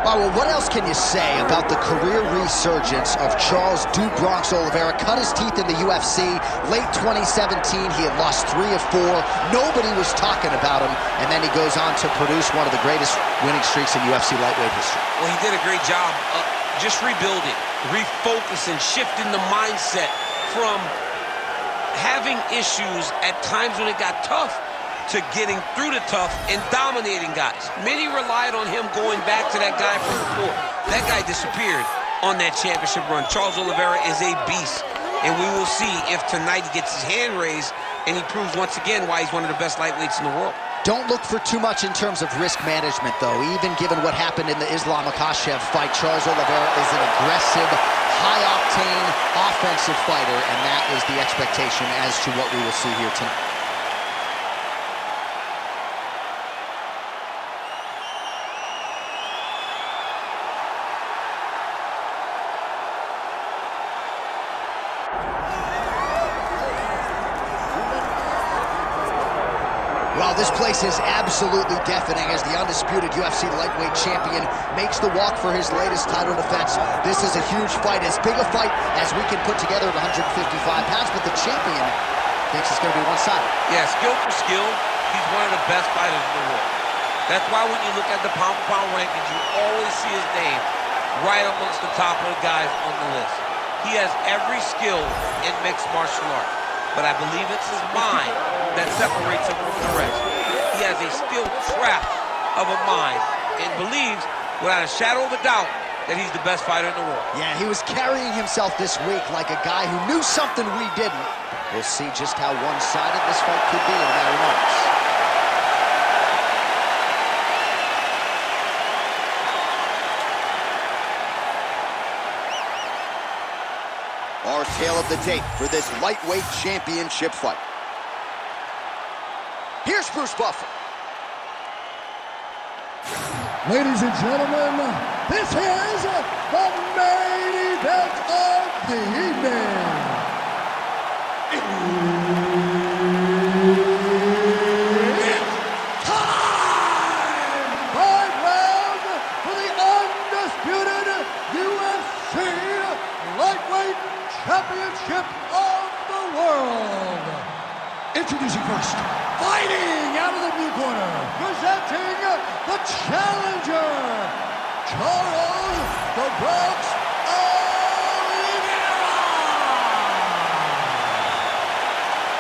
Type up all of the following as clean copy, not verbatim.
Well, what else can you say about the career resurgence of Charles "Du Bronx" Oliveira? Cut his teeth in the UFC. Late 2017, he had lost 3 of 4. Nobody was talking about him, and then he goes on to produce one of the greatest winning streaks in UFC lightweight history. Well, he did a great job just rebuilding, refocusing, shifting the mindset from having issues at times when it got tough to getting through the tough and dominating guys. Many relied on him going back to that guy from before. That guy disappeared on that championship run. Charles Oliveira is a beast, and we will see if tonight he gets his hand raised and he proves once again why he's one of the best lightweights in the world. Don't look for too much in terms of risk management, though. Even given what happened in the Islam Makhachev fight, Charles Oliveira is an aggressive, high-octane, offensive fighter, and that is the expectation as to what we will see here tonight. Well, this place is absolutely deafening as the undisputed UFC lightweight champion makes the walk for his latest title defense. This is a huge fight, as big a fight as we can put together at 155 pounds, but the champion thinks it's going to be one-sided. Yeah, skill for skill, he's one of the best fighters in the world. That's why when you look at the pound-for-pound rankings, you always see his name right amongst the top of the guys on the list. He has every skill in mixed martial arts, but I believe it's his mind that separates him from the rest. He has a steel trap of a mind and believes, without a shadow of a doubt, that he's the best fighter in the world. Yeah, he was carrying himself this week like a guy who knew something we didn't. We'll see just how one-sided this fight could be in a matter of moments. Our tale of the tape for this lightweight championship fight. Here's Bruce Buffer. Ladies and gentlemen, this is the main event of the evening. It's time! 5 rounds for the undisputed UFC lightweight championship of the world. Introducing first, fighting out of the blue corner, presenting the challenger, Charles "The Bronx" Oliveira.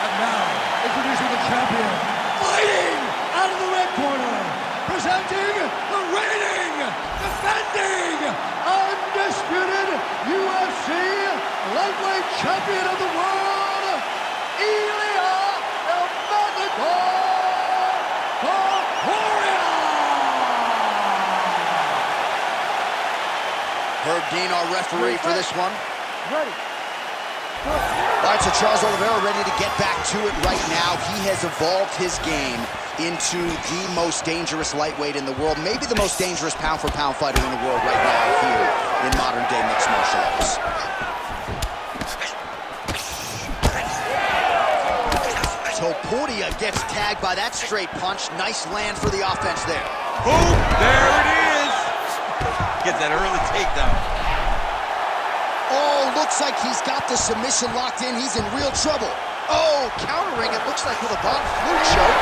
And now, introducing the champion, fighting out of the red corner, presenting the reigning, defending, undisputed UFC lightweight champion of the world, Ilia Topuria. Herb Dean, our referee for this one. Ready. All right, so Charles Oliveira ready to get back to it right now. He has evolved his game into the most dangerous lightweight in the world, maybe the most dangerous pound-for-pound fighter in the world right now here in modern-day mixed martial arts. Topuria gets tagged by that straight punch. Nice land for the offense there. Boom! There it is! Gets that early takedown. Oh, looks like he's got the submission locked in. He's in real trouble. Oh, countering it looks like with a bomb flu choke.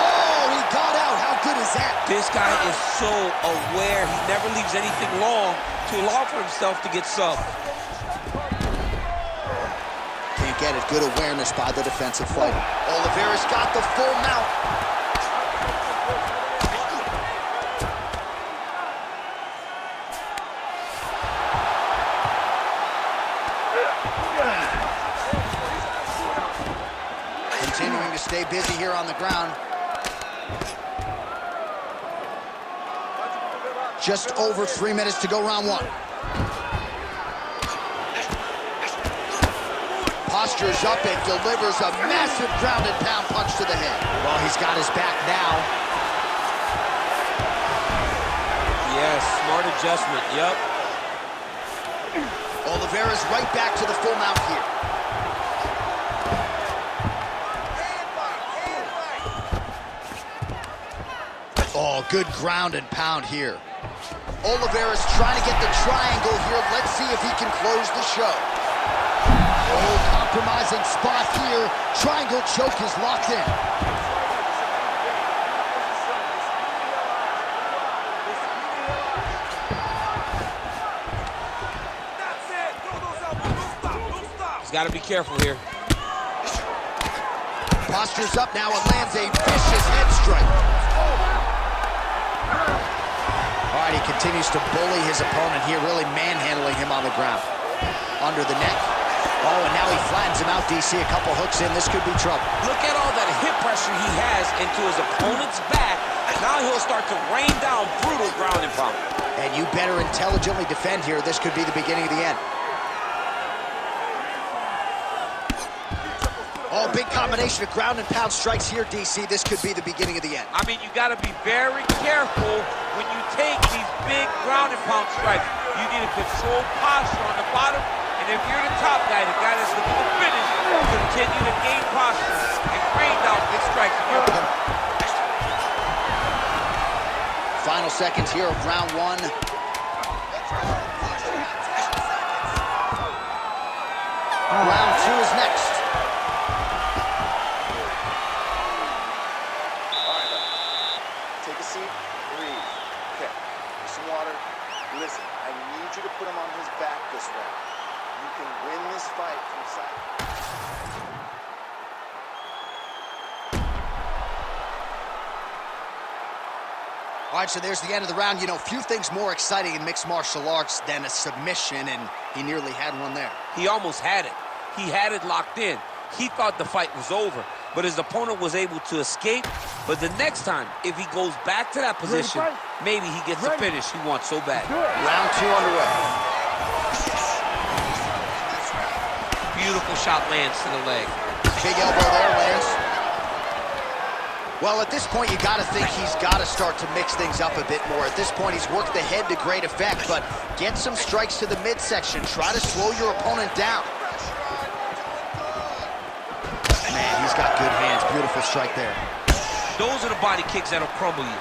Oh, he got out. How good is that? This guy is so aware. He never leaves anything long to allow for himself to get subbed. Can't get it. Good awareness by the defensive fighter. Oliveira's got the full mount. Continuing to stay busy here on the ground. Just over 3 minutes to go, round 1. Postures up and delivers a massive ground and pound punch to the head. Well, he's got his back now. Yes, smart adjustment, yep. Oliveira's right back to the full mount here. Good ground and pound here. Oliveira's trying to get the triangle here. Let's see if he can close the show. Oh, compromising spot here. Triangle choke is locked in. He's got to be careful here. Postures up now and lands a vicious head strike. All right, he continues to bully his opponent here, really manhandling him on the ground. Under the neck. Oh, and now he flattens him out, DC. A couple hooks in. This could be trouble. Look at all that hip pressure he has into his opponent's back. Now he'll start to rain down brutal ground and pound. And you better intelligently defend here. This could be the beginning of the end. Oh, big combination of ground and pound strikes here, DC. This could be the beginning of the end. I mean, you got to be very careful when you take these big ground and pound strikes. You need a controlled posture on the bottom, and if you're the top guy, the guy that's looking to finish, continue to gain posture and rain down big strikes in your opponent. Final seconds here of round one. Round two is next. Take a seat, breathe. Okay, here's some water. Listen, I need you to put him on his back this round. You can win this fight from side. All right, so there's the end of the round. You know, few things more exciting in mixed martial arts than a submission, and he nearly had one there. He almost had it. He had it locked in. He thought the fight was over, but his opponent was able to escape. But the next time, if he goes back to that position, maybe he gets the finish he wants so bad. Round two underway. Beautiful shot lands to the leg. Big elbow there, Lance. Well, at this point, you got to think he's got to start to mix things up a bit more. At this point, he's worked the head to great effect, but get some strikes to the midsection. Try to slow your opponent down. Man, he's got good hands. Beautiful strike there. Those are the body kicks that'll crumble you.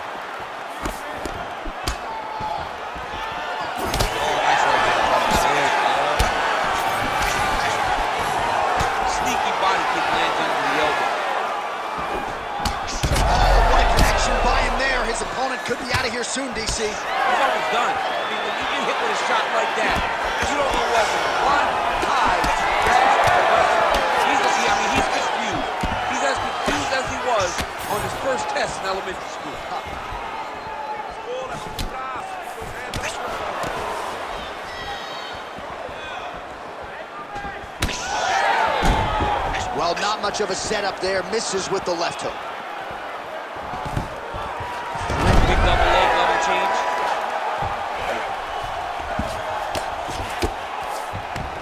Sneaky body kick lands under the elbow. Oh, what a connection by him there. His opponent could be out of here soon, DC. He's almost done. I mean, when you get hit with a shot like that, you don't know whether one tie. He's confused. He's as confused as he was on his first test in elementary school. Well, not much of a setup there. Misses with the left hook. Big double leg level change.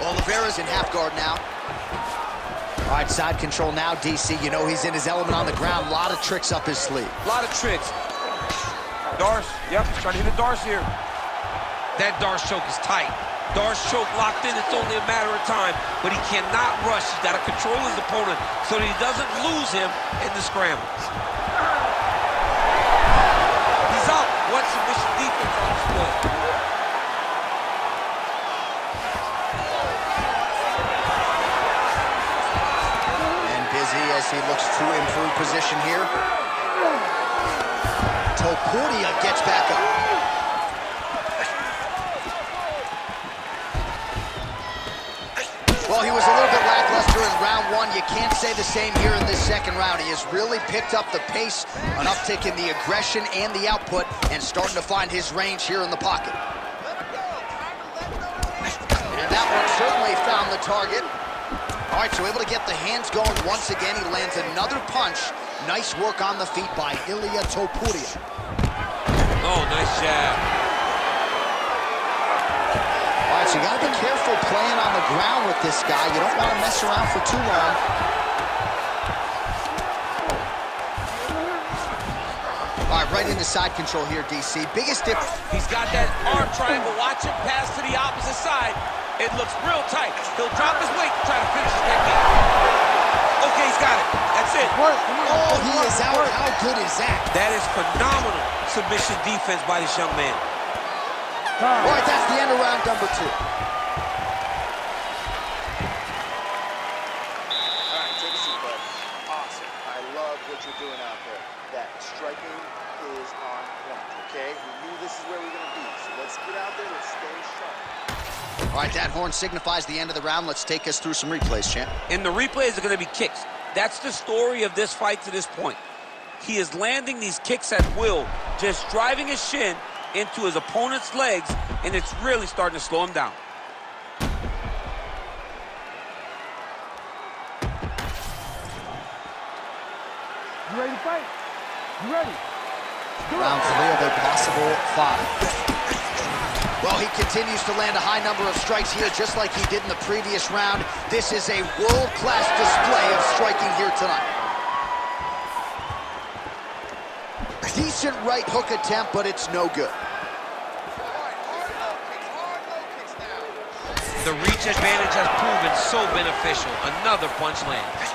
Oliveira's in half guard now. All right, side control now, DC. You know he's in his element on the ground. A lot of tricks up his sleeve. A lot of tricks. Darce, yep, he's trying to hit a Darce here. That Darce choke is tight. Darce choke locked in, it's only a matter of time, but he cannot rush. He's got to control his opponent so that he doesn't lose him in the scramble. He's out. What submission defense on display? As he looks to improve position here. Topuria gets back up. Well, he was a little bit lackluster in round one. You can't say the same here in this second round. He has really picked up the pace, an uptick in the aggression and the output, and starting to find his range here in the pocket. And that one certainly found the target. All right, so able to get the hands going once again. He lands another punch. Nice work on the feet by Ilia Topuria. Oh, nice jab. All right, so you got to be careful playing on the ground with this guy. You don't want to mess around for too long. All right, right into side control here, DC. Biggest dip. He's got that arm triangle. Watch him pass to the opposite side. It looks real tight. He'll drop his weight to try to finish his technique. Okay, he's got it. That's it. Oh, he is out. How good is that? That is phenomenal submission defense by this young man. All right, that's the end of round number 2. All right, take a seat, bud. Awesome. I love what you're doing out there. That striking is on point, okay? We knew this is where we're going to be, so let's get out there, let's stay sharp. All right, that horn signifies the end of the round. Let's take us through some replays, champ. And the replays are going to be kicks. That's the story of this fight to this point. He is landing these kicks at will, just driving his shin into his opponent's legs, and it's really starting to slow him down. You ready to fight? You ready? Round 3 of a possible 5. Well, he continues to land a high number of strikes here, just like he did in the previous round. This is a world-class display of striking here tonight. Decent right hook attempt, but it's no good. The reach advantage has proven so beneficial. Another punch lands.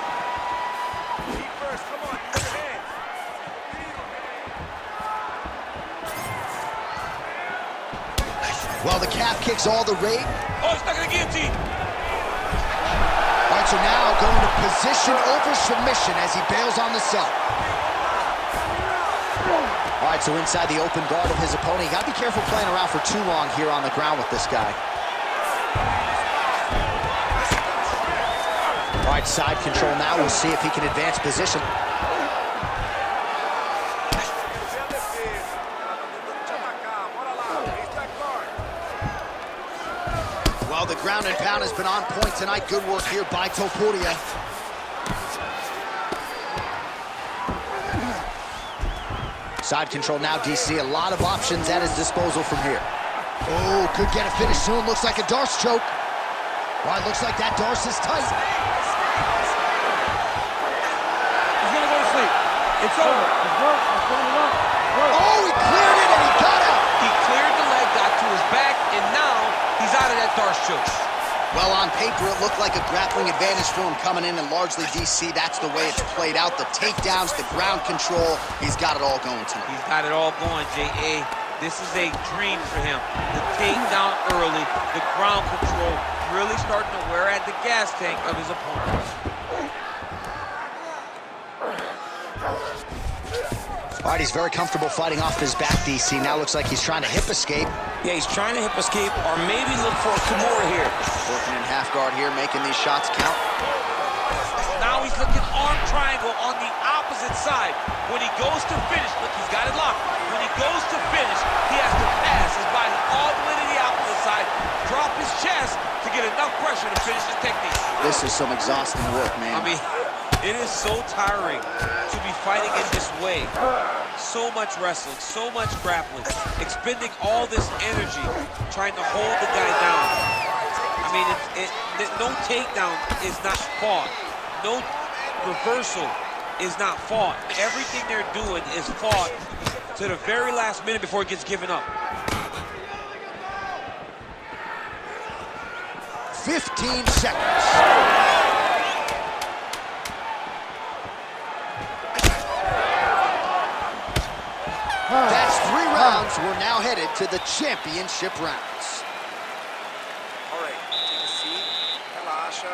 Well, the calf kicks all the rate. Oh, he's not gonna guillotine. All right, so now going to position over submission as he bails on the sub. All right, so inside the open guard of his opponent. You gotta be careful playing around for too long here on the ground with this guy. All right, side control now. We'll see if he can advance position. Well, the ground and pound has been on point tonight. Good work here by Topuria. Side control now, DC. A lot of options at his disposal from here. Oh, could get a finish soon. Looks like a Darce choke. Well, it looks like that Darce is tight. He's gonna go to sleep. It's over. Oh, he cleared it and he got out. He cleared the leg, got to his back, and now he's out of that Darce choke. Well, on paper, it looked like a grappling advantage for him coming in, and largely, DC, that's the way it's played out. The takedowns, the ground control, he's got it all going tonight. He's got it all going, J.A. This is a dream for him. The takedown early, the ground control, really starting to wear at the gas tank of his opponent. All right, he's very comfortable fighting off his back, DC. Now looks like he's trying to hip escape. Yeah, he's trying to hip escape or maybe look for a Kimura here. Working in half guard here, making these shots count. Now he's looking arm triangle on the opposite side. When he goes to finish, look, he's got it locked. When he goes to finish, he has to pass his body all the way to the opposite side, drop his chest to get enough pressure to finish his technique. This is some exhausting work, man. I mean, it is so tiring to be fighting in this way. So much wrestling, so much grappling, expending all this energy trying to hold the guy down. I mean, no takedown is not fought. No reversal is not fought. Everything they're doing is fought to the very last minute before it gets given up. 15 seconds. That's 3 rounds. We're now headed to the championship rounds. All right, take a seat. Relaxa.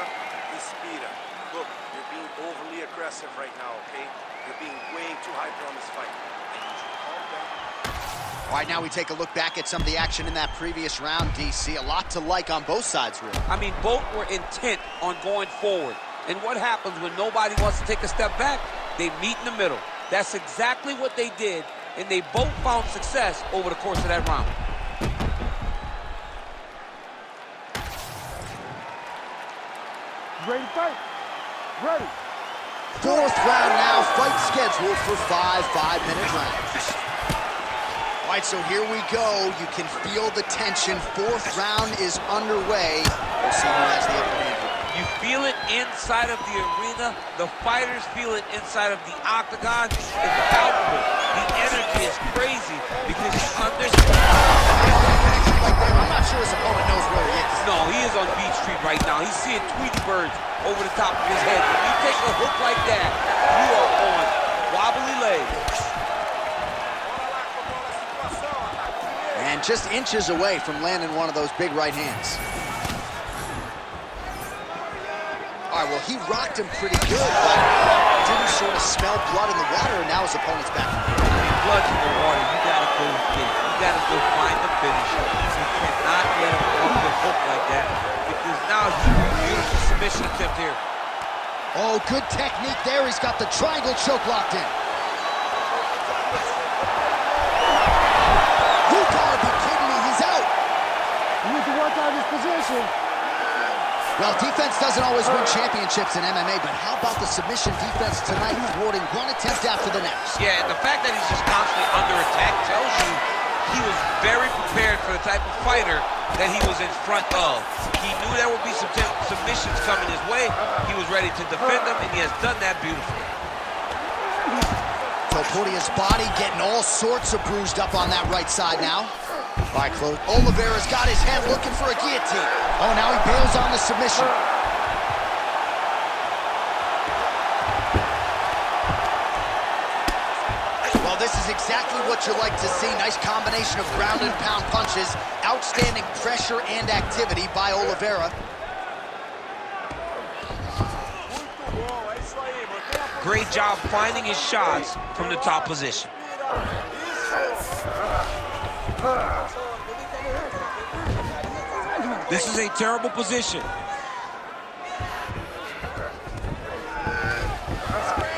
Respira. Look, you're being overly aggressive right now, okay? You're being way too hyper on this fight. I need you to calm down. All right, now we take a look back at some of the action in that previous round, DC. A lot to like on both sides, really. I mean, both were intent on going forward. And what happens when nobody wants to take a step back? They meet in the middle. That's exactly what they did, and they both found success over the course of that round. Ready to fight? Ready. 4th round now, fight scheduled for 5 5-minute rounds. All right, so here we go. You can feel the tension. 4th round is underway. We'll see who has the upper hand here. You feel it inside of the arena. The fighters feel it inside of the octagon. It's palpable. The energy is crazy because he understands. I'm not sure his opponent knows where he is. No, he is on Beach Street right now. He's seeing Tweety birds over the top of his head. When you take a hook like that, you are on wobbly legs. And just inches away from landing one of those big right hands. All right, well, he rocked him pretty good, but didn't sort of smell blood in the water, and now his opponent's back. Blood's in the water. You gotta go get it. You gotta go find the finisher. You cannot let him off the hook like that, because now he's a beautiful submission attempt here. Oh, good technique there. He's got the triangle choke locked in. You gotta be kidding me. He's out. You need to work on his position. Well, defense doesn't always win championships in MMA, but how about the submission defense tonight, thwarting one attempt after the next? Yeah, and the fact that he's just constantly under attack tells you he was very prepared for the type of fighter that he was in front of. He knew there would be some submissions coming his way. He was ready to defend them, and he has done that beautifully. Topuria's body getting all sorts of bruised up on that right side now. All right, Claude. Oliveira's got his head looking for a guillotine. Oh, now he bails on the submission. Well, this is exactly what you like to see. Nice combination of ground and pound punches. Outstanding pressure and activity by Oliveira. Great job finding his shots from the top position. This is a terrible position.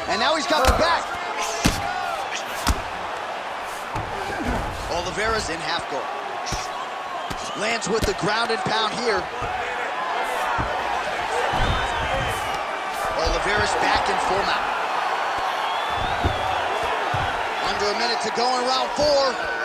And now he's got the back. Oliveira's in half guard. Lands with the ground and pound here. Oliveira's back in full mount. Under a minute to go in round 4.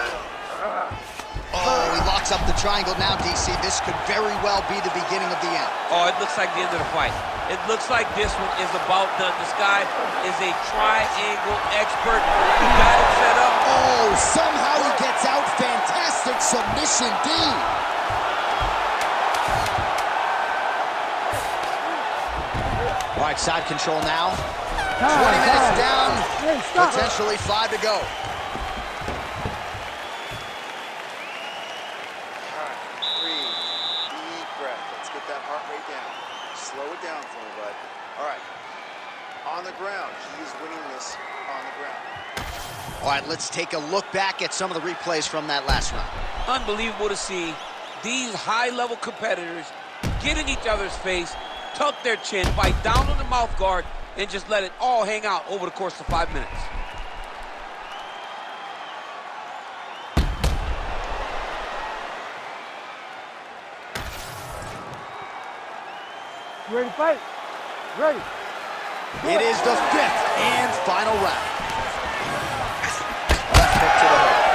Oh, he locks up the triangle now, DC. This could very well be the beginning of the end. Oh, it looks like the end of the fight. It looks like this one is about done. This guy is a triangle expert. He got it set up. Oh, somehow he gets out. Fantastic submission, D. All right, side control now. 20 minutes down, potentially 5 to go. On the ground. He is winning this on the ground. All right, let's take a look back at some of the replays from that last round. Unbelievable to see these high-level competitors get in each other's face, tuck their chin, bite down on the mouth guard, and just let it all hang out over the course of 5 minutes. You ready to fight? Ready. It is the 5th and final round. Left hook to the head.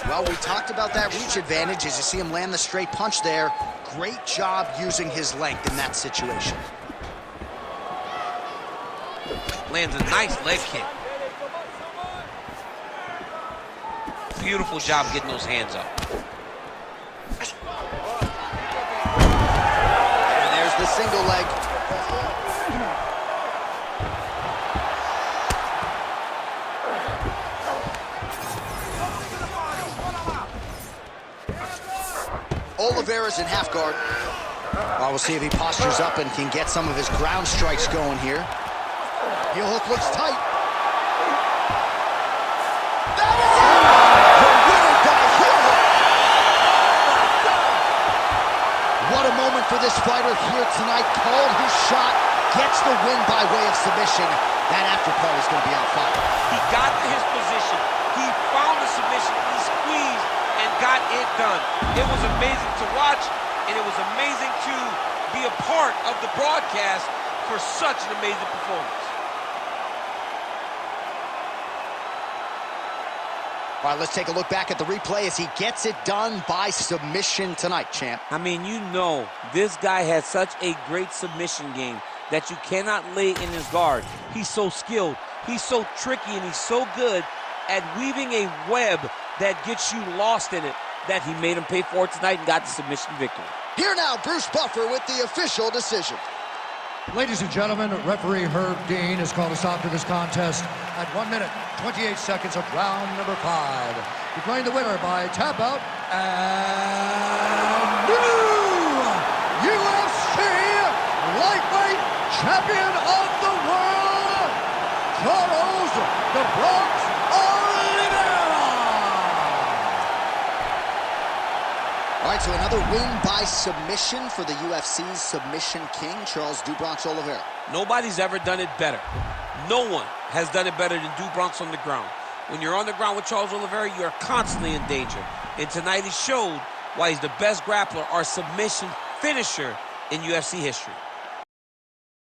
Well, we talked about that reach advantage as you see him land the straight punch there. Great job using his length in that situation. Lands a nice leg kick. Beautiful job getting those hands up. The single leg. Oliveira's in half guard. Well, we'll see if he postures up and can get some of his ground strikes going here. Heel hook looks tight. That is it! The winner by heel hook. What a moment for this fighter here tonight. Called his shot, gets the win by way of submission. That after part is going to be on fire. He got to his position. He found the submission. He squeezed and got it done. It was amazing to watch, and it was amazing to be a part of the broadcast for such an amazing performance. All right, let's take a look back at the replay as he gets it done by submission tonight, champ. I mean, you know, this guy has such a great submission game that you cannot lay in his guard. He's so skilled, he's so tricky, and he's so good at weaving a web that gets you lost in it that he made him pay for it tonight and got the submission victory. Here now, Bruce Buffer with the official decision. Ladies and gentlemen, referee Herb Dean has called a stop to this contest at 1 minute, 28 seconds of round number 5. Declaring the winner by tap out and new UFC lightweight champion of the world, Charles "The Bronx" Oliveira. All right, so another win by submission for the UFC's submission king, Charles "Do Bronx" Oliveira. Nobody's ever done it better. No one has done it better than Do Bronx on the ground. When you're on the ground with Charles Oliveira, you're constantly in danger. And tonight he showed why he's the best grappler or submission finisher in UFC history.